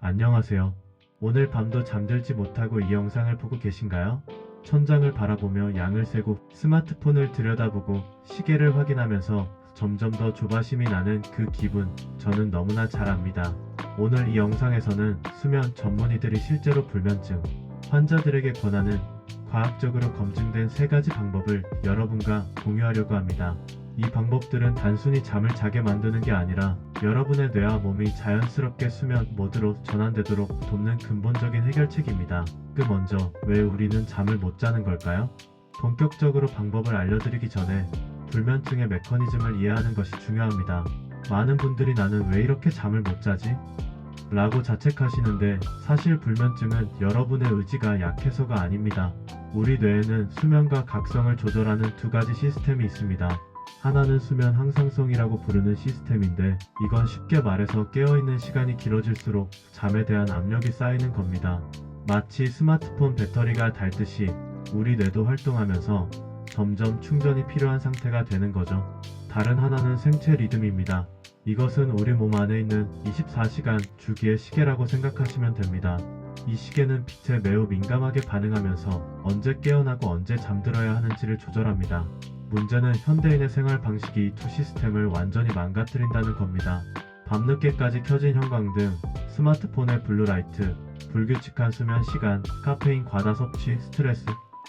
안녕하세요. 오늘 밤도 잠들지 못하고 이 영상을 보고 계신가요? 천장을 바라보며 양을 세고 스마트폰을 들여다보고 시계를 확인하면서 점점 더 조바심이 나는 그 기분, 저는 너무나 잘 압니다. 오늘 이 영상에서는 수면 전문의들이 실제로 불면증 환자들에게 권하는 과학적으로 검증된 3가지 방법을 여러분과 공유하려고 합니다. 이 방법들은 단순히 잠을 자게 만드는 게 아니라 여러분의 뇌와 몸이 자연스럽게 수면 모드로 전환되도록 돕는 근본적인 해결책입니다. 그 먼저, 왜 우리는 잠을 못 자는 걸까요? 본격적으로 방법을 알려드리기 전에 불면증의 메커니즘을 이해하는 것이 중요합니다. 많은 분들이 나는 왜 이렇게 잠을 못 자지? 라고 자책하시는데, 사실 불면증은 여러분의 의지가 약해서가 아닙니다. 우리 뇌에는 수면과 각성을 조절하는 2가지 시스템이 있습니다. 하나는 수면 항상성이라고 부르는 시스템인데, 이건 쉽게 말해서 깨어있는 시간이 길어질수록 잠에 대한 압력이 쌓이는 겁니다. 마치 스마트폰 배터리가 닳듯이 우리 뇌도 활동하면서 점점 충전이 필요한 상태가 되는 거죠. 다른 하나는 생체 리듬입니다. 이것은 우리 몸 안에 있는 24시간 주기의 시계라고 생각하시면 됩니다. 이 시계는 빛에 매우 민감하게 반응하면서 언제 깨어나고 언제 잠들어야 하는지를 조절합니다. 문제는 현대인의 생활 방식이 이 2 시스템을 완전히 망가뜨린다는 겁니다. 밤늦게까지 켜진 형광등, 스마트폰의 블루라이트, 불규칙한 수면 시간, 카페인 과다 섭취, 스트레스,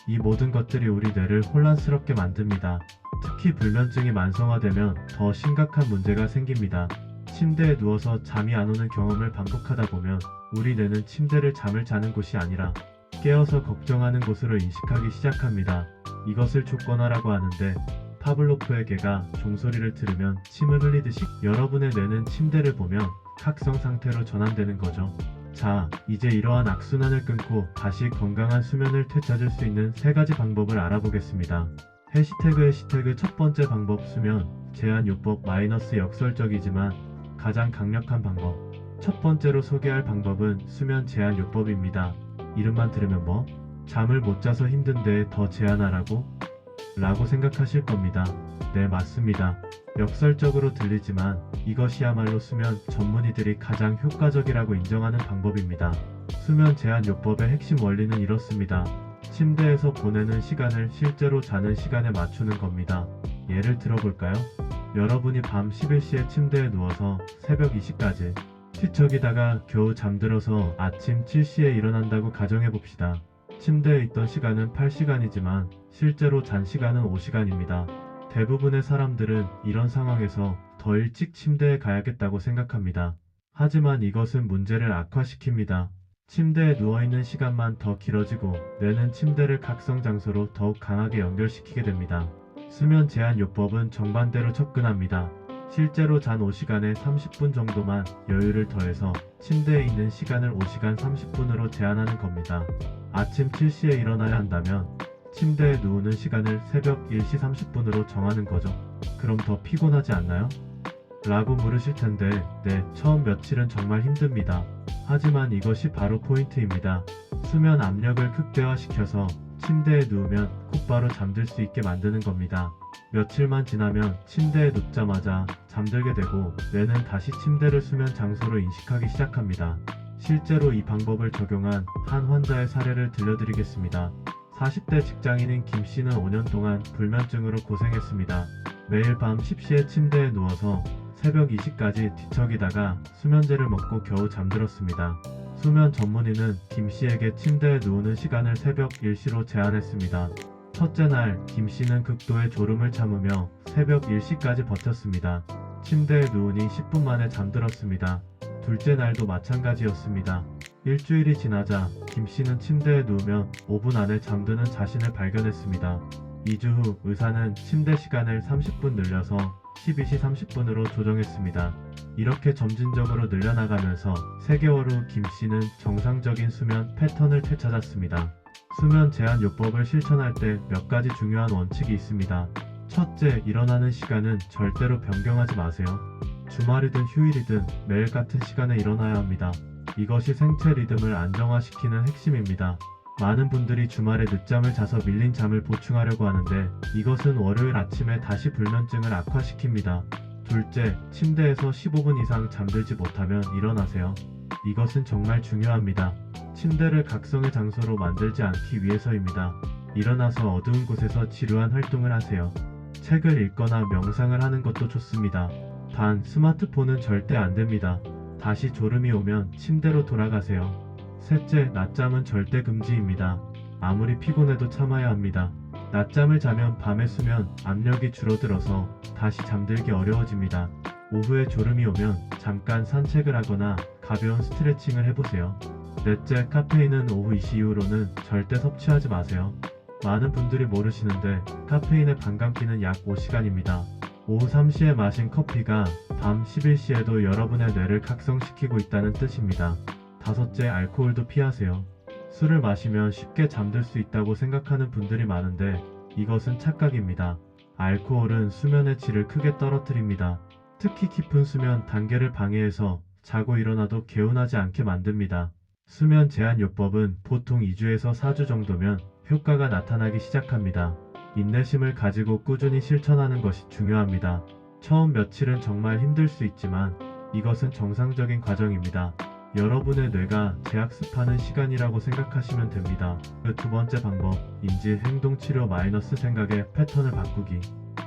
이 모든 것들이 우리 뇌를 혼란스럽게 만듭니다. 특히 불면증이 만성화되면 더 심각한 문제가 생깁니다. 침대에 누워서 잠이 안 오는 경험을 반복하다 보면 우리 뇌는 침대를 잠을 자는 곳이 아니라 깨어서 걱정하는 곳으로 인식하기 시작합니다. 이것을 족권화라고 하는데, 파블로프의 개가 종소리를 들으면 침을 흘리듯이 여러분의 뇌는 침대를 보면 각성 상태로 전환되는 거죠. 자, 이제 이러한 악순환을 끊고 다시 건강한 수면을 되찾을 수 있는 3가지 방법을 알아보겠습니다. 해시태그 첫 번째 방법, 수면 제한요법 역설적이지만 가장 강력한 방법. 첫 번째로 소개할 방법은 수면 제한요법입니다. 이름만 들으면 뭐? 잠을 못 자서 힘든데 더 제한하라고? 라고 생각하실 겁니다. 네, 맞습니다. 역설적으로 들리지만 이것이야말로 수면 전문의들이 가장 효과적이라고 인정하는 방법입니다. 수면 제한요법의 핵심 원리는 이렇습니다. 침대에서 보내는 시간을 실제로 자는 시간에 맞추는 겁니다. 예를 들어볼까요? 여러분이 밤 11시에 침대에 누워서 새벽 2시까지 뒤척이다가 겨우 잠들어서 아침 7시에 일어난다고 가정해봅시다. 침대에 있던 시간은 8시간이지만 실제로 잔 시간은 5시간입니다. 대부분의 사람들은 이런 상황에서 더 일찍 침대에 가야겠다고 생각합니다. 하지만 이것은 문제를 악화시킵니다. 침대에 누워있는 시간만 더 길어지고 뇌는 침대를 각성 장소로 더욱 강하게 연결시키게 됩니다. 수면 제한 요법은 정반대로 접근합니다. 실제로 잔 5시간에 30분 정도만 여유를 더해서 침대에 있는 시간을 5시간 30분으로 제한하는 겁니다. 아침 7시에 일어나야 한다면 침대에 누우는 시간을 새벽 1시 30분으로 정하는 거죠. 그럼 더 피곤하지 않나요? 라고 물으실 텐데, 네, 처음 며칠은 정말 힘듭니다. 하지만 이것이 바로 포인트입니다. 수면 압력을 극대화시켜서 침대에 누우면 곧바로 잠들 수 있게 만드는 겁니다. 며칠만 지나면 침대에 눕자마자 잠들게 되고 뇌는 다시 침대를 수면 장소로 인식하기 시작합니다. 실제로 이 방법을 적용한 한 환자의 사례를 들려드리겠습니다. 40대 직장인인 김씨는 5년 동안 불면증으로 고생했습니다. 매일 밤 10시에 침대에 누워서 새벽 2시까지 뒤척이다가 수면제를 먹고 겨우 잠들었습니다. 수면 전문의는 김씨에게 침대에 누우는 시간을 새벽 1시로 제한했습니다. 첫째 날, 김씨는 극도의 졸음을 참으며 새벽 1시까지 버텼습니다. 침대에 누우니 10분 만에 잠들었습니다. 둘째 날도 마찬가지였습니다. 일주일이 지나자 김씨는 침대에 누우면 5분 안에 잠드는 자신을 발견했습니다. 2주 후 의사는 침대 시간을 30분 늘려서 12시 30분으로 조정했습니다. 이렇게 점진적으로 늘려나가면서 3개월 후 김씨는 정상적인 수면 패턴을 되찾았습니다. 수면 제한 요법을 실천할 때 몇 가지 중요한 원칙이 있습니다. 첫째, 일어나는 시간은 절대로 변경하지 마세요. 주말이든 휴일이든 매일 같은 시간에 일어나야 합니다. 이것이 생체 리듬을 안정화시키는 핵심입니다. 많은 분들이 주말에 늦잠을 자서 밀린 잠을 보충하려고 하는데, 이것은 월요일 아침에 다시 불면증을 악화시킵니다. 둘째, 침대에서 15분 이상 잠들지 못하면 일어나세요. 이것은 정말 중요합니다. 침대를 각성의 장소로 만들지 않기 위해서입니다. 일어나서 어두운 곳에서 지루한 활동을 하세요. 책을 읽거나 명상을 하는 것도 좋습니다. 단, 스마트폰은 절대 안 됩니다. 다시 졸음이 오면 침대로 돌아가세요. 셋째, 낮잠은 절대 금지입니다. 아무리 피곤해도 참아야 합니다. 낮잠을 자면 밤에 수면 압력이 줄어들어서 다시 잠들기 어려워집니다. 오후에 졸음이 오면 잠깐 산책을 하거나 가벼운 스트레칭을 해보세요. 넷째, 카페인은 오후 2시 이후로는 절대 섭취하지 마세요. 많은 분들이 모르시는데 카페인의 반감기는 약 5시간입니다. 오후 3시에 마신 커피가 밤 11시에도 여러분의 뇌를 각성시키고 있다는 뜻입니다. 다섯째, 알코올도 피하세요. 술을 마시면 쉽게 잠들 수 있다고 생각하는 분들이 많은데 이것은 착각입니다. 알코올은 수면의 질을 크게 떨어뜨립니다. 특히 깊은 수면 단계를 방해해서 자고 일어나도 개운하지 않게 만듭니다. 수면 제한 요법은 보통 2주에서 4주 정도면 효과가 나타나기 시작합니다. 인내심을 가지고 꾸준히 실천하는 것이 중요합니다. 처음 며칠은 정말 힘들 수 있지만 이것은 정상적인 과정입니다. 여러분의 뇌가 재학습하는 시간이라고 생각하시면 됩니다. 그 두 번째 방법, 인지-행동치료 마이너스 생각의 패턴을 바꾸기.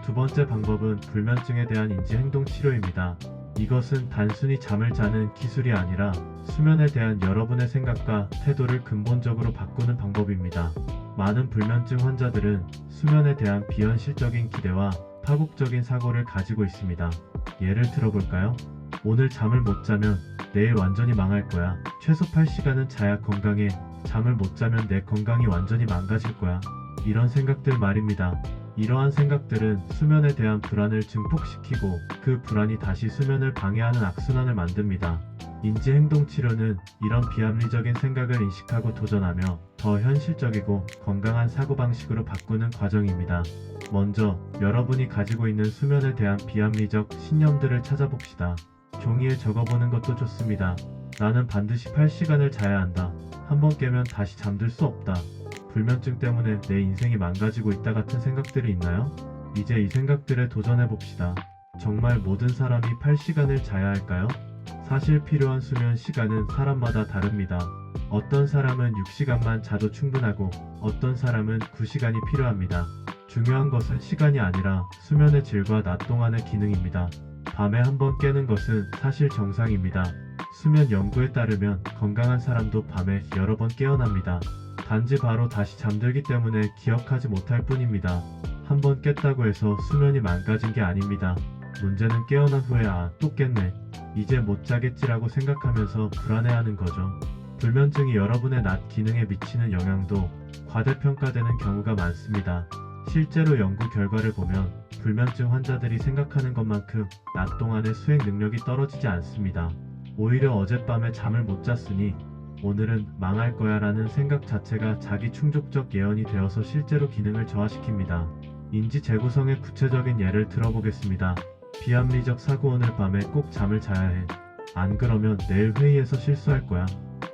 두 번째 방법은 불면증에 대한 인지-행동치료입니다. 이것은 단순히 잠을 자는 기술이 아니라 수면에 대한 여러분의 생각과 태도를 근본적으로 바꾸는 방법입니다. 많은 불면증 환자들은 수면에 대한 비현실적인 기대와 파국적인 사고를 가지고 있습니다. 예를 들어볼까요? 오늘 잠을 못 자면 내일 완전히 망할 거야. 최소 8시간은 자야 건강해. 잠을 못 자면 내 건강이 완전히 망가질 거야. 이런 생각들 말입니다. 이러한 생각들은 수면에 대한 불안을 증폭시키고 그 불안이 다시 수면을 방해하는 악순환을 만듭니다. 인지행동치료는 이런 비합리적인 생각을 인식하고 도전하며 더 현실적이고 건강한 사고방식으로 바꾸는 과정입니다. 먼저 여러분이 가지고 있는 수면에 대한 비합리적 신념들을 찾아봅시다. 종이에 적어보는 것도 좋습니다. 나는 반드시 8시간을 자야 한다. 한번 깨면 다시 잠들 수 없다. 불면증 때문에 내 인생이 망가지고 있다 같은 생각들이 있나요? 이제 이 생각들에 도전해봅시다. 정말 모든 사람이 8시간을 자야 할까요? 사실 필요한 수면 시간은 사람마다 다릅니다. 어떤 사람은 6시간만 자도 충분하고 어떤 사람은 9시간이 필요합니다. 중요한 것은 시간이 아니라 수면의 질과 낮 동안의 기능입니다. 밤에 한 번 깨는 것은 사실 정상입니다. 수면 연구에 따르면 건강한 사람도 밤에 여러 번 깨어납니다. 단지 바로 다시 잠들기 때문에 기억하지 못할 뿐입니다. 한 번 깼다고 해서 수면이 망가진 게 아닙니다. 문제는 깨어난 후에 또 깼네. 이제 못 자겠지라고 생각하면서 불안해하는 거죠. 불면증이 여러분의 낮 기능에 미치는 영향도 과대평가되는 경우가 많습니다. 실제로 연구 결과를 보면 불면증 환자들이 생각하는 것만큼 낮 동안의 수행 능력이 떨어지지 않습니다. 오히려 어젯밤에 잠을 못 잤으니 오늘은 망할 거야 라는 생각 자체가 자기 충족적 예언이 되어서 실제로 기능을 저하시킵니다. 인지 재구성의 구체적인 예를 들어보겠습니다. 비합리적 사고 오늘 밤에 꼭 잠을 자야 해. 안 그러면 내일 회의에서 실수할 거야.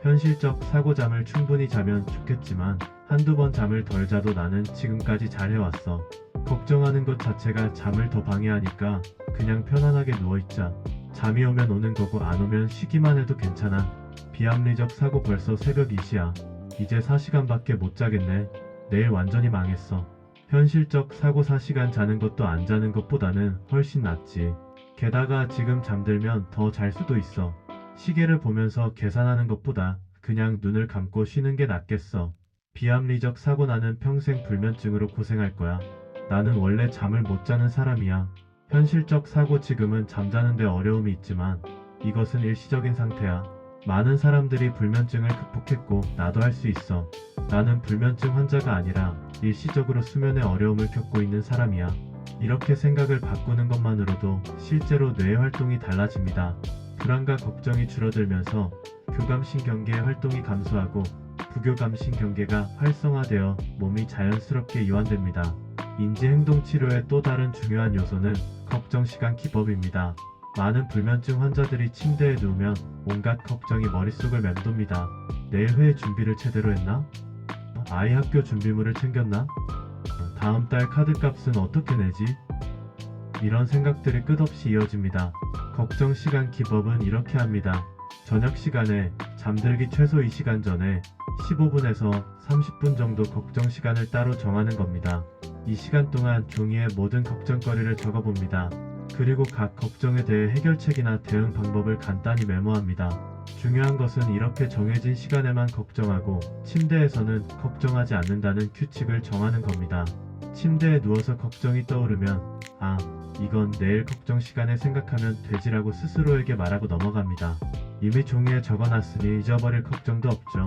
현실적 사고잠을 충분히 자면 좋겠지만 한두 번 잠을 덜 자도 나는 지금까지 잘해왔어. 걱정하는 것 자체가 잠을 더 방해하니까 그냥 편안하게 누워있자. 잠이 오면 오는 거고 안 오면 쉬기만 해도 괜찮아. 비합리적 사고 벌써 새벽 2시야. 이제 4시간밖에 못 자겠네. 내일 완전히 망했어. 현실적 사고 4시간 자는 것도 안 자는 것보다는 훨씬 낫지. 게다가 지금 잠들면 더 잘 수도 있어. 시계를 보면서 계산하는 것보다 그냥 눈을 감고 쉬는 게 낫겠어. 비합리적 사고 나는 평생 불면증으로 고생할 거야. 나는 원래 잠을 못 자는 사람이야. 현실적 사고 지금은 잠자는데 어려움이 있지만 이것은 일시적인 상태야. 많은 사람들이 불면증을 극복했고 나도 할 수 있어. 나는 불면증 환자가 아니라 일시적으로 수면에 어려움을 겪고 있는 사람이야. 이렇게 생각을 바꾸는 것만으로도 실제로 뇌의 활동이 달라집니다. 불안과 걱정이 줄어들면서 교감신경계의 활동이 감소하고 부교감신경계가 활성화되어 몸이 자연스럽게 이완됩니다. 인지행동치료의 또 다른 중요한 요소는 걱정시간 기법입니다. 많은 불면증 환자들이 침대에 누우면 온갖 걱정이 머릿속을 맴돕니다. 내일 회의 준비를 제대로 했나? 아이 학교 준비물을 챙겼나? 다음 달 카드값은 어떻게 내지? 이런 생각들이 끝없이 이어집니다. 걱정시간 기법은 이렇게 합니다. 저녁 시간에 잠들기 최소 2시간 전에 15분에서 30분 정도 걱정 시간을 따로 정하는 겁니다. 이 시간 동안 종이에 모든 걱정거리를 적어봅니다. 그리고 각 걱정에 대해 해결책이나 대응 방법을 간단히 메모합니다. 중요한 것은 이렇게 정해진 시간에만 걱정하고 침대에서는 걱정하지 않는다는 규칙을 정하는 겁니다. 침대에 누워서 걱정이 떠오르면 이건 내일 걱정 시간에 생각하면 되지라고 스스로에게 말하고 넘어갑니다. 이미 종이에 적어놨으니 잊어버릴 걱정도 없죠.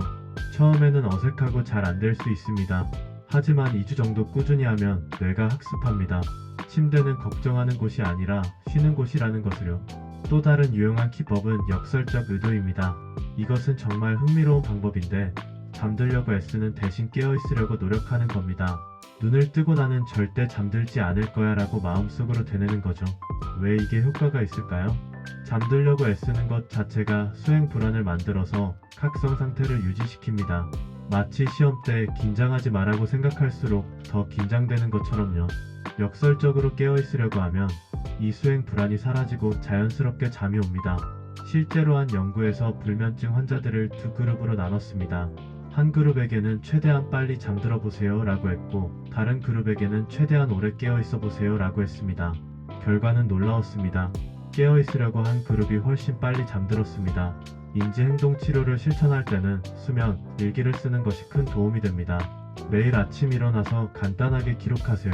처음에는 어색하고 잘 안 될 수 있습니다. 하지만 2주 정도 꾸준히 하면 뇌가 학습합니다. 침대는 걱정하는 곳이 아니라 쉬는 곳이라는 것을요. 또 다른 유용한 기법은 역설적 의도입니다. 이것은 정말 흥미로운 방법인데 잠들려고 애쓰는 대신 깨어있으려고 노력하는 겁니다. 눈을 뜨고 나는 절대 잠들지 않을 거야 라고 마음속으로 되뇌는 거죠. 왜 이게 효과가 있을까요? 잠들려고 애쓰는 것 자체가 수행 불안을 만들어서 각성 상태를 유지시킵니다. 마치 시험 때 긴장하지 말라고 생각할수록 더 긴장되는 것처럼요. 역설적으로 깨어있으려고 하면 이 수행 불안이 사라지고 자연스럽게 잠이 옵니다. 실제로 한 연구에서 불면증 환자들을 두 그룹으로 나눴습니다. 한 그룹에게는 최대한 빨리 잠들어 보세요 라고 했고 다른 그룹에게는 최대한 오래 깨어 있어 보세요 라고 했습니다. 결과는 놀라웠습니다. 깨어 있으려고 한 그룹이 훨씬 빨리 잠들었습니다. 인지행동치료를 실천할 때는 수면, 일기를 쓰는 것이 큰 도움이 됩니다. 매일 아침 일어나서 간단하게 기록하세요.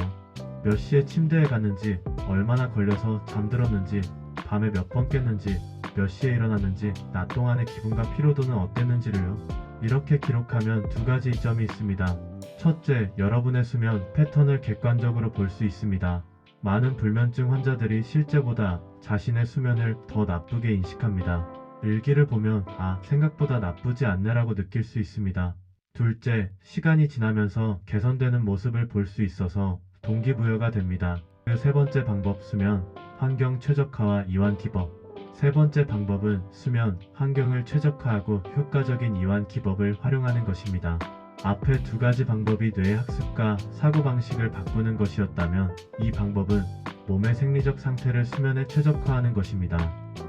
몇 시에 침대에 갔는지, 얼마나 걸려서 잠들었는지, 밤에 몇 번 깼는지, 몇 시에 일어났는지, 낮 동안의 기분과 피로도는 어땠는지를요. 이렇게 기록하면 두 가지 이점이 있습니다. 첫째, 여러분의 수면 패턴을 객관적으로 볼 수 있습니다. 많은 불면증 환자들이 실제보다 자신의 수면을 더 나쁘게 인식합니다. 일기를 보면 생각보다 나쁘지 않네라고 느낄 수 있습니다. 둘째, 시간이 지나면서 개선되는 모습을 볼 수 있어서 동기부여가 됩니다. 그 세 번째 방법, 수면, 환경 최적화와 이완 기법. 세 번째 방법은 수면, 환경을 최적화하고 효과적인 이완 기법을 활용하는 것입니다. 앞에 두 가지 방법이 뇌의 학습과 사고방식을 바꾸는 것이었다면 이 방법은 몸의 생리적 상태를 수면에 최적화하는 것입니다.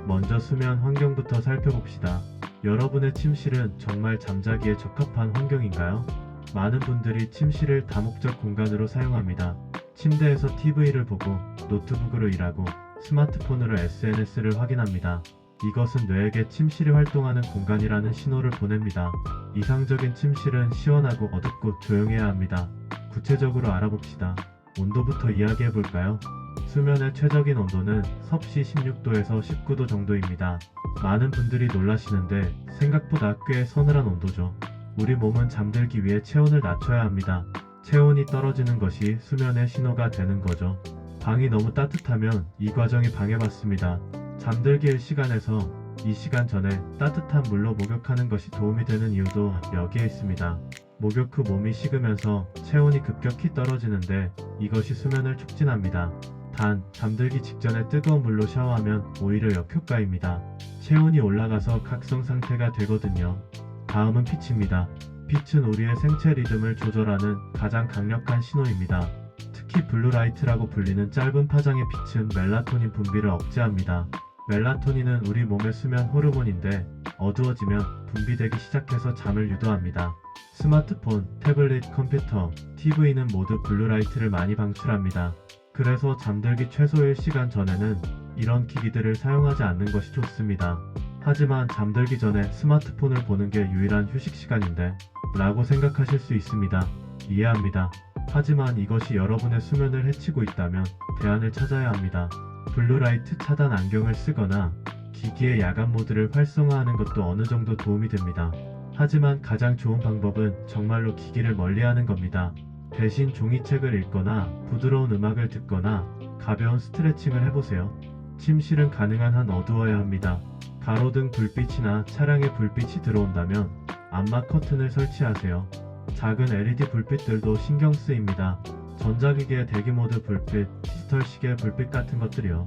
먼저 수면 환경부터 살펴봅시다. 여러분의 침실은 정말 잠자기에 적합한 환경인가요? 많은 분들이 침실을 다목적 공간으로 사용합니다. 침대에서 TV를 보고 노트북으로 일하고 스마트폰으로 SNS를 확인합니다. 이것은 뇌에게 침실이 활동하는 공간이라는 신호를 보냅니다. 이상적인 침실은 시원하고 어둡고 조용해야 합니다. 구체적으로 알아봅시다. 온도부터 이야기해볼까요? 수면의 최적인 온도는 섭씨 16도에서 19도 정도입니다. 많은 분들이 놀라시는데 생각보다 꽤 서늘한 온도죠. 우리 몸은 잠들기 위해 체온을 낮춰야 합니다. 체온이 떨어지는 것이 수면의 신호가 되는 거죠. 방이 너무 따뜻하면 이 과정이 방해받습니다. 잠들기 시간에서 이 시간 전에 따뜻한 물로 목욕하는 것이 도움이 되는 이유도 여기에 있습니다. 목욕 후 몸이 식으면서 체온이 급격히 떨어지는데 이것이 수면을 촉진합니다. 단, 잠들기 직전에 뜨거운 물로 샤워하면 오히려 역효과입니다. 체온이 올라가서 각성 상태가 되거든요. 다음은 빛입니다. 빛은 우리의 생체 리듬을 조절하는 가장 강력한 신호입니다. 특히 블루라이트라고 불리는 짧은 파장의 빛은 멜라토닌 분비를 억제합니다. 멜라토닌은 우리 몸의 수면 호르몬인데 어두워지면 분비되기 시작해서 잠을 유도합니다. 스마트폰, 태블릿, 컴퓨터, TV는 모두 블루라이트를 많이 방출합니다. 그래서 잠들기 최소 1시간 전에는 이런 기기들을 사용하지 않는 것이 좋습니다. 하지만 잠들기 전에 스마트폰을 보는 게 유일한 휴식 시간인데 라고 생각하실 수 있습니다. 이해합니다. 하지만 이것이 여러분의 수면을 해치고 있다면 대안을 찾아야 합니다. 블루라이트 차단 안경을 쓰거나 기기의 야간 모드를 활성화하는 것도 어느 정도 도움이 됩니다. 하지만 가장 좋은 방법은 정말로 기기를 멀리하는 겁니다. 대신 종이책을 읽거나 부드러운 음악을 듣거나 가벼운 스트레칭을 해보세요. 침실은 가능한 한 어두워야 합니다. 가로등 불빛이나 차량의 불빛이 들어온다면 암막 커튼을 설치하세요. 작은 LED 불빛들도 신경 쓰입니다. 전자기기의 대기모드 불빛, 디지털 시계 불빛 같은 것들이요.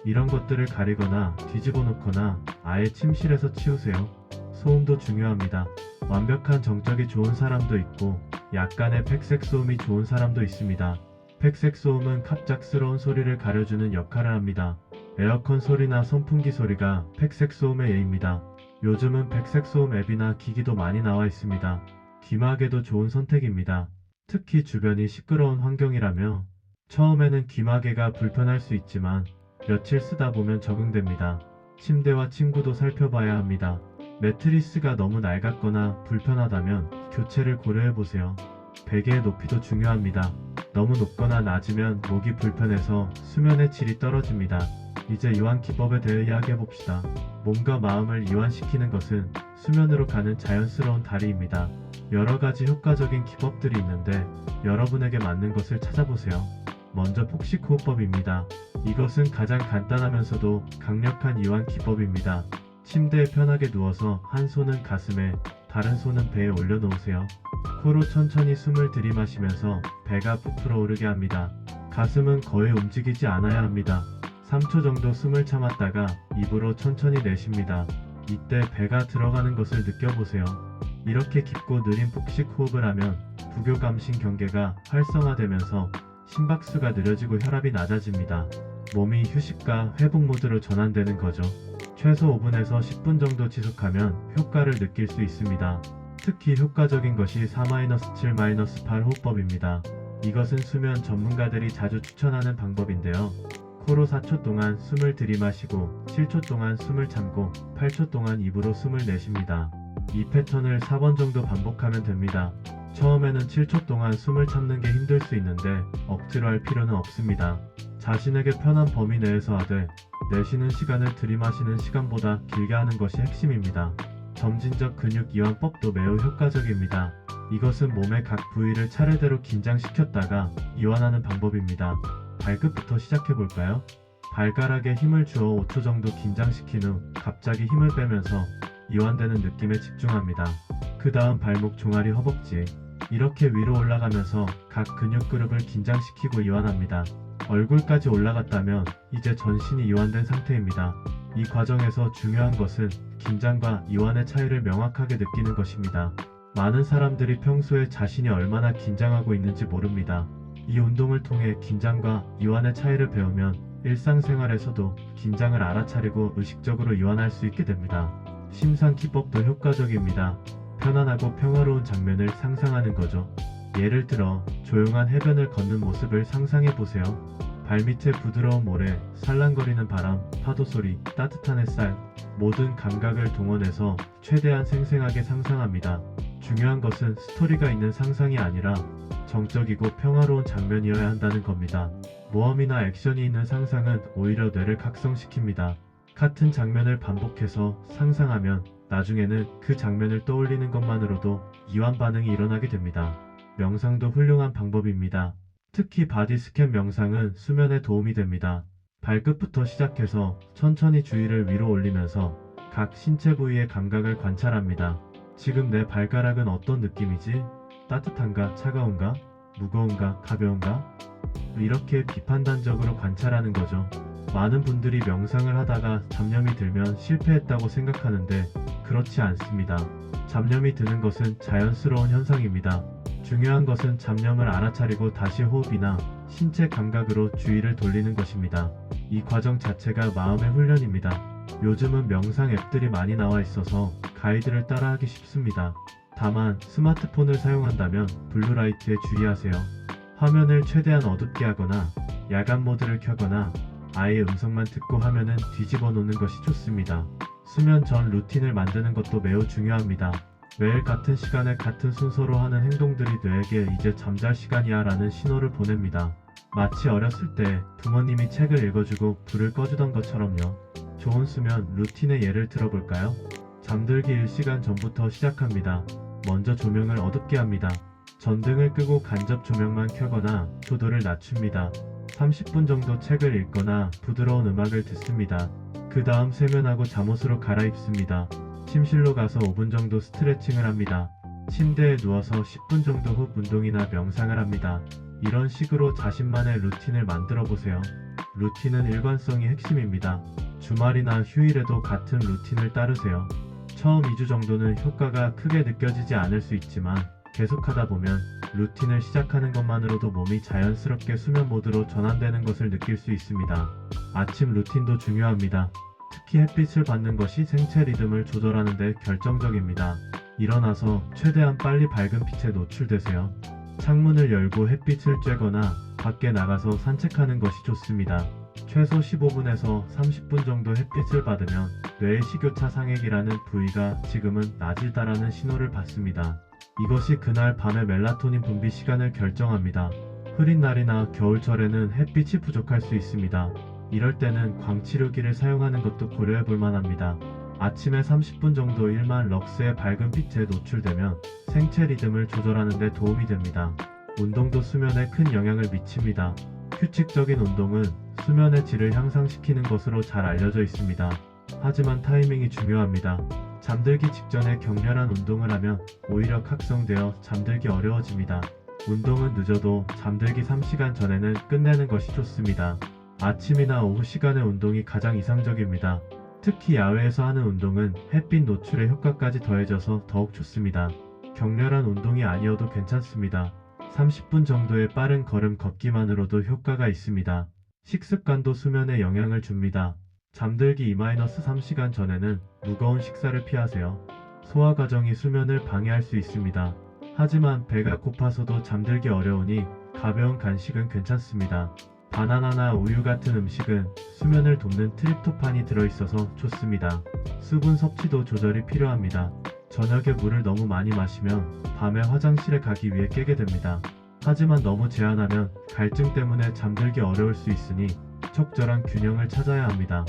이런 것들을 가리거나 뒤집어 놓거나 아예 침실에서 치우세요. 소음도 중요합니다. 완벽한 정적이 좋은 사람도 있고 약간의 백색 소음이 좋은 사람도 있습니다. 백색 소음은 갑작스러운 소리를 가려주는 역할을 합니다. 에어컨 소리나 선풍기 소리가 백색 소음의 예입니다. 요즘은 백색 소음 앱이나 기기도 많이 나와 있습니다. 귀마개도 좋은 선택입니다. 특히 주변이 시끄러운 환경이라며 처음에는 귀마개가 불편할 수 있지만 며칠 쓰다 보면 적응됩니다. 침대와 침구도 살펴봐야 합니다. 매트리스가 너무 낡았거나 불편하다면 교체를 고려해보세요. 베개의 높이도 중요합니다. 너무 높거나 낮으면 목이 불편해서 수면의 질이 떨어집니다. 이제 이완 기법에 대해 이야기해봅시다. 몸과 마음을 이완시키는 것은 수면으로 가는 자연스러운 다리입니다. 여러 가지 효과적인 기법들이 있는데 여러분에게 맞는 것을 찾아보세요. 먼저 폭식호흡법입니다. 이것은 가장 간단하면서도 강력한 이완 기법입니다. 침대에 편하게 누워서 한 손은 가슴에, 다른 손은 배에 올려놓으세요. 코로 천천히 숨을 들이마시면서 배가 부풀어 오르게 합니다. 가슴은 거의 움직이지 않아야 합니다. 3초 정도 숨을 참았다가 입으로 천천히 내쉽니다. 이때 배가 들어가는 것을 느껴보세요. 이렇게 깊고 느린 폭식 호흡을 하면 부교감신 경계가 활성화되면서 심박수가 느려지고 혈압이 낮아집니다. 몸이 휴식과 회복 모드로 전환되는 거죠. 최소 5분에서 10분 정도 지속하면 효과를 느낄 수 있습니다. 특히 효과적인 것이 4-7-8 호흡법입니다. 이것은 수면 전문가들이 자주 추천하는 방법인데요. 코로 4초 동안 숨을 들이마시고 7초 동안 숨을 참고 8초 동안 입으로 숨을 내쉽니다. 이 패턴을 4번 정도 반복하면 됩니다. 처음에는 7초 동안 숨을 참는 게 힘들 수 있는데 억지로 할 필요는 없습니다. 자신에게 편한 범위 내에서 하되 내쉬는 시간을 들이마시는 시간보다 길게 하는 것이 핵심입니다. 점진적 근육 이완법도 매우 효과적입니다. 이것은 몸의 각 부위를 차례대로 긴장시켰다가 이완하는 방법입니다. 발끝부터 시작해볼까요? 발가락에 힘을 주어 5초 정도 긴장시킨 후 갑자기 힘을 빼면서 이완되는 느낌에 집중합니다. 그 다음 발목, 종아리, 허벅지 이렇게 위로 올라가면서 각 근육 그룹을 긴장시키고 이완합니다. 얼굴까지 올라갔다면 이제 전신이 이완된 상태입니다. 이 과정에서 중요한 것은 긴장과 이완의 차이를 명확하게 느끼는 것입니다. 많은 사람들이 평소에 자신이 얼마나 긴장하고 있는지 모릅니다. 이 운동을 통해 긴장과 이완의 차이를 배우면 일상생활에서도 긴장을 알아차리고 의식적으로 이완할 수 있게 됩니다. 심상 기법도 효과적입니다. 편안하고 평화로운 장면을 상상하는 거죠. 예를 들어 조용한 해변을 걷는 모습을 상상해 보세요. 발밑에 부드러운 모래, 살랑거리는 바람, 파도 소리, 따뜻한 햇살, 모든 감각을 동원해서 최대한 생생하게 상상합니다. 중요한 것은 스토리가 있는 상상이 아니라 정적이고 평화로운 장면이어야 한다는 겁니다. 모험이나 액션이 있는 상상은 오히려 뇌를 각성시킵니다. 같은 장면을 반복해서 상상하면 나중에는 그 장면을 떠올리는 것만으로도 이완 반응이 일어나게 됩니다. 명상도 훌륭한 방법입니다. 특히 바디 스캔 명상은 수면에 도움이 됩니다. 발끝부터 시작해서 천천히 주의를 위로 올리면서 각 신체 부위의 감각을 관찰합니다. 지금 내 발가락은 어떤 느낌이지? 따뜻한가? 차가운가? 무거운가? 가벼운가? 이렇게 비판단적으로 관찰하는 거죠. 많은 분들이 명상을 하다가 잡념이 들면 실패했다고 생각하는데 그렇지 않습니다. 잡념이 드는 것은 자연스러운 현상입니다. 중요한 것은 잡념을 알아차리고 다시 호흡이나 신체 감각으로 주의를 돌리는 것입니다. 이 과정 자체가 마음의 훈련입니다. 요즘은 명상 앱들이 많이 나와 있어서 가이드를 따라하기 쉽습니다. 다만 스마트폰을 사용한다면 블루라이트에 주의하세요. 화면을 최대한 어둡게 하거나 야간 모드를 켜거나 아예 음성만 듣고 화면은 뒤집어 놓는 것이 좋습니다. 수면 전 루틴을 만드는 것도 매우 중요합니다. 매일 같은 시간에 같은 순서로 하는 행동들이 뇌에게 이제 잠잘 시간이야 라는 신호를 보냅니다. 마치 어렸을 때 부모님이 책을 읽어주고 불을 꺼주던 것처럼요. 좋은 수면 루틴의 예를 들어볼까요? 잠들기 1시간 전부터 시작합니다. 먼저 조명을 어둡게 합니다. 전등을 끄고 간접 조명만 켜거나 조도를 낮춥니다. 30분 정도 책을 읽거나 부드러운 음악을 듣습니다. 그 다음 세면하고 잠옷으로 갈아입습니다. 침실로 가서 5분 정도 스트레칭을 합니다. 침대에 누워서 10분 정도 호흡 운동이나 명상을 합니다. 이런 식으로 자신만의 루틴을 만들어 보세요. 루틴은 일관성이 핵심입니다. 주말이나 휴일에도 같은 루틴을 따르세요. 처음 2주 정도는 효과가 크게 느껴지지 않을 수 있지만 계속하다 보면 루틴을 시작하는 것만으로도 몸이 자연스럽게 수면 모드로 전환되는 것을 느낄 수 있습니다. 아침 루틴도 중요합니다. 특히 햇빛을 받는 것이 생체 리듬을 조절하는 데 결정적입니다. 일어나서 최대한 빨리 밝은 빛에 노출되세요. 창문을 열고 햇빛을 쬐거나 밖에 나가서 산책하는 것이 좋습니다. 최소 15분에서 30분 정도 햇빛을 받으면 뇌의 식욕차 상액이라는 부위가 지금은 낮이다라는 신호를 받습니다. 이것이 그날 밤의 멜라토닌 분비 시간을 결정합니다. 흐린 날이나 겨울철에는 햇빛이 부족할 수 있습니다. 이럴 때는 광치료기를 사용하는 것도 고려해 볼 만합니다. 아침에 30분 정도 1만 럭스의 밝은 빛에 노출되면 생체 리듬을 조절하는 데 도움이 됩니다. 운동도 수면에 큰 영향을 미칩니다. 규칙적인 운동은 수면의 질을 향상시키는 것으로 잘 알려져 있습니다. 하지만 타이밍이 중요합니다. 잠들기 직전에 격렬한 운동을 하면 오히려 각성되어 잠들기 어려워집니다. 운동은 늦어도 잠들기 3시간 전에는 끝내는 것이 좋습니다. 아침이나 오후 시간의 운동이 가장 이상적입니다. 특히 야외에서 하는 운동은 햇빛 노출의 효과까지 더해져서 더욱 좋습니다. 격렬한 운동이 아니어도 괜찮습니다. 30분 정도의 빠른 걸음 걷기만으로도 효과가 있습니다. 식습관도 수면에 영향을 줍니다. 잠들기 2-3시간 전에는 무거운 식사를 피하세요. 소화 과정이 수면을 방해할 수 있습니다. 하지만 배가 고파서도 잠들기 어려우니 가벼운 간식은 괜찮습니다. 바나나나 우유 같은 음식은 수면을 돕는 트립토판이 들어있어서 좋습니다. 수분 섭취도 조절이 필요합니다. 저녁에 물을 너무 많이 마시면 밤에 화장실에 가기 위해 깨게 됩니다. 하지만 너무 제한하면 갈증 때문에 잠들기 어려울 수 있으니 적절한 균형을 찾아야 합니다.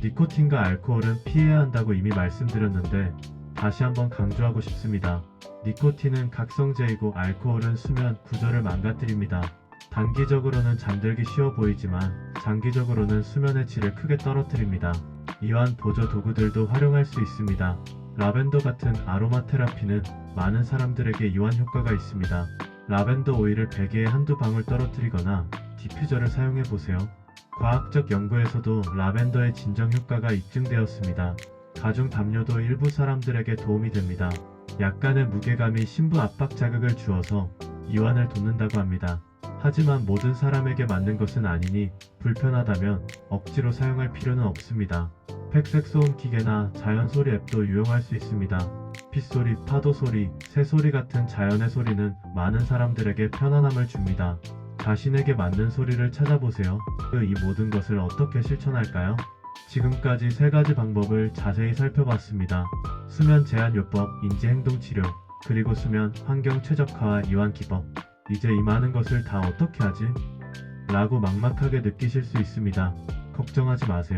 니코틴과 알코올은 피해야 한다고 이미 말씀드렸는데 다시 한번 강조하고 싶습니다. 니코틴은 각성제이고 알코올은 수면 구조를 망가뜨립니다. 단기적으로는 잠들기 쉬워 보이지만 장기적으로는 수면의 질을 크게 떨어뜨립니다. 이완 보조 도구들도 활용할 수 있습니다. 라벤더 같은 아로마 테라피는 많은 사람들에게 이완 효과가 있습니다. 라벤더 오일을 베개에 한두 방울 떨어뜨리거나 디퓨저를 사용해 보세요. 과학적 연구에서도 라벤더의 진정 효과가 입증되었습니다. 가중 담요도 일부 사람들에게 도움이 됩니다. 약간의 무게감이 심부 압박 자극을 주어서 이완을 돕는다고 합니다. 하지만 모든 사람에게 맞는 것은 아니니 불편하다면 억지로 사용할 필요는 없습니다. 백색 소음 기계나 자연 소리 앱도 유용할 수 있습니다. 빗소리, 파도소리, 새소리 같은 자연의 소리는 많은 사람들에게 편안함을 줍니다. 자신에게 맞는 소리를 찾아보세요. 이 모든 것을 어떻게 실천할까요? 지금까지 3가지 방법을 자세히 살펴봤습니다. 수면 제한 요법, 인지행동치료, 그리고 수면 환경 최적화와 이완 기법. 이제 이 많은 것을 다 어떻게 하지? 라고 막막하게 느끼실 수 있습니다. 걱정하지 마세요.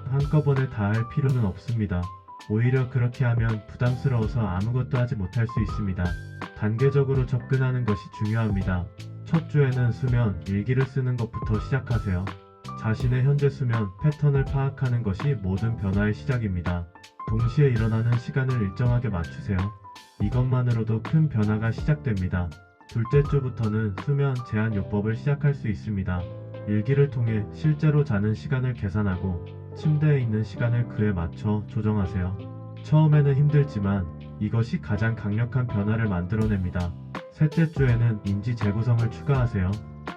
한꺼번에 다 할 필요는 없습니다. 오히려 그렇게 하면 부담스러워서 아무것도 하지 못할 수 있습니다. 단계적으로 접근하는 것이 중요합니다. 첫 주에는 수면 일기를 쓰는 것부터 시작하세요. 자신의 현재 수면 패턴을 파악하는 것이 모든 변화의 시작입니다. 동시에 일어나는 시간을 일정하게 맞추세요. 이것만으로도 큰 변화가 시작됩니다. 둘째 주부터는 수면 제한 요법을 시작할 수 있습니다. 일기를 통해 실제로 자는 시간을 계산하고 침대에 있는 시간을 그에 맞춰 조정하세요. 처음에는 힘들지만 이것이 가장 강력한 변화를 만들어냅니다. 셋째 주에는 인지 재구성을 추가하세요.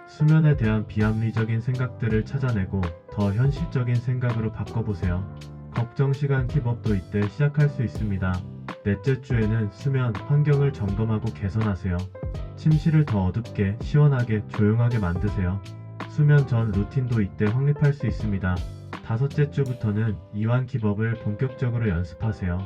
수면에 대한 비합리적인 생각들을 찾아내고 더 현실적인 생각으로 바꿔보세요. 걱정 시간 팁업도 이때 시작할 수 있습니다. 넷째 주에는 수면 환경을 점검하고 개선하세요. 침실을 더 어둡게, 시원하게, 조용하게 만드세요. 수면 전 루틴도 이때 확립할 수 있습니다. 다섯째 주부터는 이완 기법을 본격적으로 연습하세요.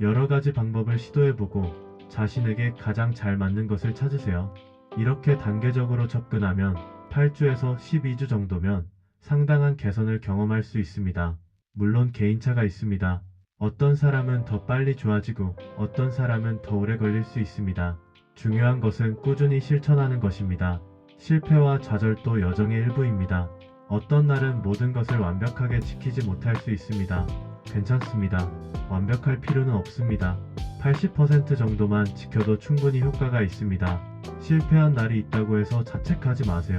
여러 가지 방법을 시도해보고 자신에게 가장 잘 맞는 것을 찾으세요. 이렇게 단계적으로 접근하면 8주에서 12주 정도면 상당한 개선을 경험할 수 있습니다. 물론 개인차가 있습니다. 어떤 사람은 더 빨리 좋아지고 어떤 사람은 더 오래 걸릴 수 있습니다. 중요한 것은 꾸준히 실천하는 것입니다. 실패와 좌절도 여정의 일부입니다. 어떤 날은 모든 것을 완벽하게 지키지 못할 수 있습니다. 괜찮습니다. 완벽할 필요는 없습니다. 80% 정도만 지켜도 충분히 효과가 있습니다. 실패한 날이 있다고 해서 자책하지 마세요.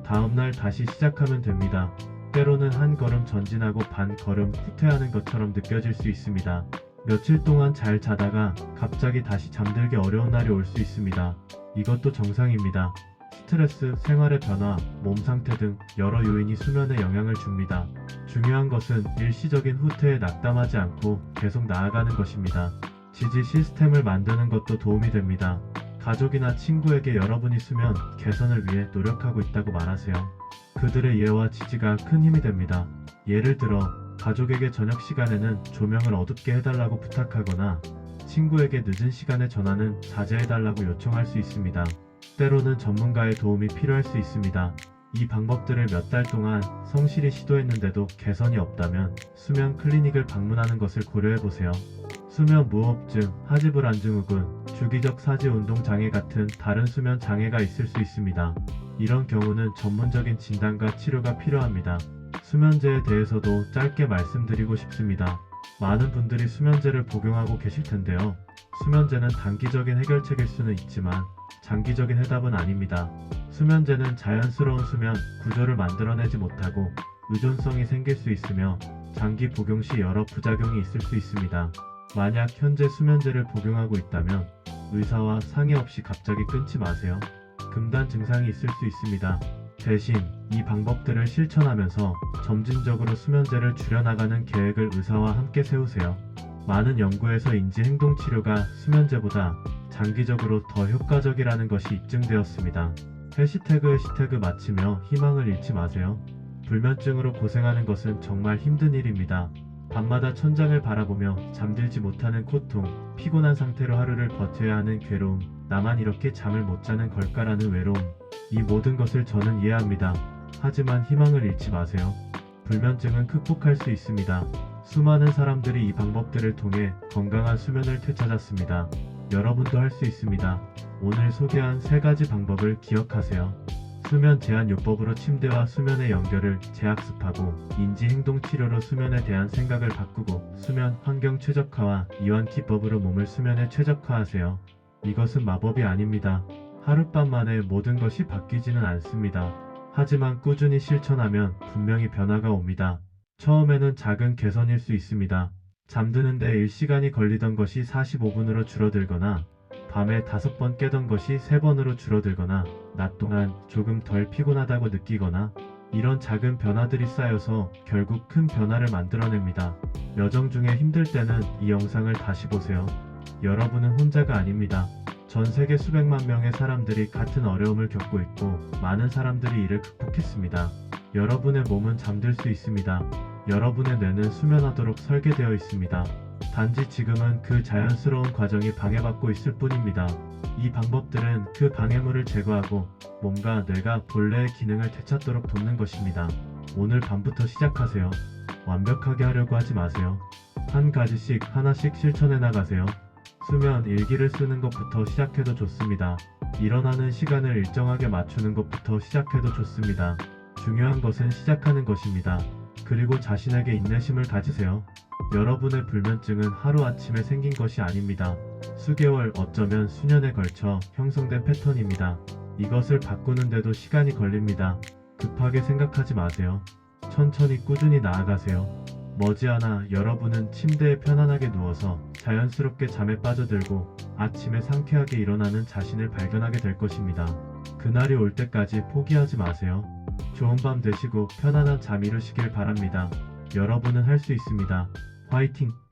다음날 다시 시작하면 됩니다. 때로는 한 걸음 전진하고 반 걸음 후퇴하는 것처럼 느껴질 수 있습니다. 며칠 동안 잘 자다가 갑자기 다시 잠들기 어려운 날이 올 수 있습니다. 이것도 정상입니다. 스트레스, 생활의 변화, 몸 상태 등 여러 요인이 수면에 영향을 줍니다. 중요한 것은 일시적인 후퇴에 낙담하지 않고 계속 나아가는 것입니다. 지지 시스템을 만드는 것도 도움이 됩니다. 가족이나 친구에게 여러분이 수면 개선을 위해 노력하고 있다고 말하세요. 그들의 이해와 지지가 큰 힘이 됩니다. 예를 들어, 가족에게 저녁 시간에는 조명을 어둡게 해달라고 부탁하거나 친구에게 늦은 시간에 전화는 자제해달라고 요청할 수 있습니다. 때로는 전문가의 도움이 필요할 수 있습니다. 이 방법들을 몇 달 동안 성실히 시도했는데도 개선이 없다면 수면 클리닉을 방문하는 것을 고려해보세요. 수면 무호흡증, 하지불안증후군, 주기적 사지 운동 장애 같은 다른 수면 장애가 있을 수 있습니다. 이런 경우는 전문적인 진단과 치료가 필요합니다. 수면제에 대해서도 짧게 말씀드리고 싶습니다. 많은 분들이 수면제를 복용하고 계실 텐데요. 수면제는 단기적인 해결책일 수는 있지만 장기적인 해답은 아닙니다. 수면제는 자연스러운 수면 구조를 만들어내지 못하고 의존성이 생길 수 있으며 장기 복용 시 여러 부작용이 있을 수 있습니다. 만약 현재 수면제를 복용하고 있다면 의사와 상의 없이 갑자기 끊지 마세요. 금단 증상이 있을 수 있습니다. 대신 이 방법들을 실천하면서 점진적으로 수면제를 줄여나가는 계획을 의사와 함께 세우세요. 많은 연구에서 인지행동치료가 수면제보다 장기적으로 더 효과적이라는 것이 입증되었습니다. 해시태그 마치며 희망을 잃지 마세요. 불면증으로 고생하는 것은 정말 힘든 일입니다. 밤마다 천장을 바라보며 잠들지 못하는 고통, 피곤한 상태로 하루를 버텨야 하는 괴로움, 나만 이렇게 잠을 못 자는 걸까라는 외로움, 이 모든 것을 저는 이해합니다. 하지만 희망을 잃지 마세요. 불면증은 극복할 수 있습니다. 수많은 사람들이 이 방법들을 통해 건강한 수면을 되찾았습니다. 여러분도 할 수 있습니다. 오늘 소개한 3가지 방법을 기억하세요. 수면 제한 요법으로 침대와 수면의 연결을 재학습하고 인지행동치료로 수면에 대한 생각을 바꾸고 수면 환경 최적화와 이완 기법으로 몸을 수면에 최적화하세요. 이것은 마법이 아닙니다. 하룻밤 만에 모든 것이 바뀌지는 않습니다. 하지만 꾸준히 실천하면 분명히 변화가 옵니다. 처음에는 작은 개선일 수 있습니다. 잠드는 데 1시간이 걸리던 것이 45분으로 줄어들거나 밤에 5번 깨던 것이 3번으로 줄어들거나 낮 동안 조금 덜 피곤하다고 느끼거나 이런 작은 변화들이 쌓여서 결국 큰 변화를 만들어냅니다. 여정 중에 힘들 때는 이 영상을 다시 보세요. 여러분은 혼자가 아닙니다. 전 세계 수백만 명의 사람들이 같은 어려움을 겪고 있고 많은 사람들이 이를 극복했습니다. 여러분의 몸은 잠들 수 있습니다. 여러분의 뇌는 수면하도록 설계되어 있습니다. 단지 지금은 그 자연스러운 과정이 방해받고 있을 뿐입니다. 이 방법들은 그 방해물을 제거하고 몸과 뇌가 본래의 기능을 되찾도록 돕는 것입니다. 오늘 밤부터 시작하세요. 완벽하게 하려고 하지 마세요. 한 가지씩 하나씩 실천해 나가세요. 수면 일기를 쓰는 것부터 시작해도 좋습니다. 일어나는 시간을 일정하게 맞추는 것부터 시작해도 좋습니다. 중요한 것은 시작하는 것입니다. 그리고 자신에게 인내심을 가지세요. 여러분의 불면증은 하루아침에 생긴 것이 아닙니다. 수개월, 어쩌면 수년에 걸쳐 형성된 패턴입니다. 이것을 바꾸는데도 시간이 걸립니다. 급하게 생각하지 마세요. 천천히 꾸준히 나아가세요. 머지않아 여러분은 침대에 편안하게 누워서 자연스럽게 잠에 빠져들고 아침에 상쾌하게 일어나는 자신을 발견하게 될 것입니다. 그날이 올 때까지 포기하지 마세요. 좋은 밤 되시고 편안한 잠 이루시길 바랍니다. 여러분은 할 수 있습니다. 화이팅!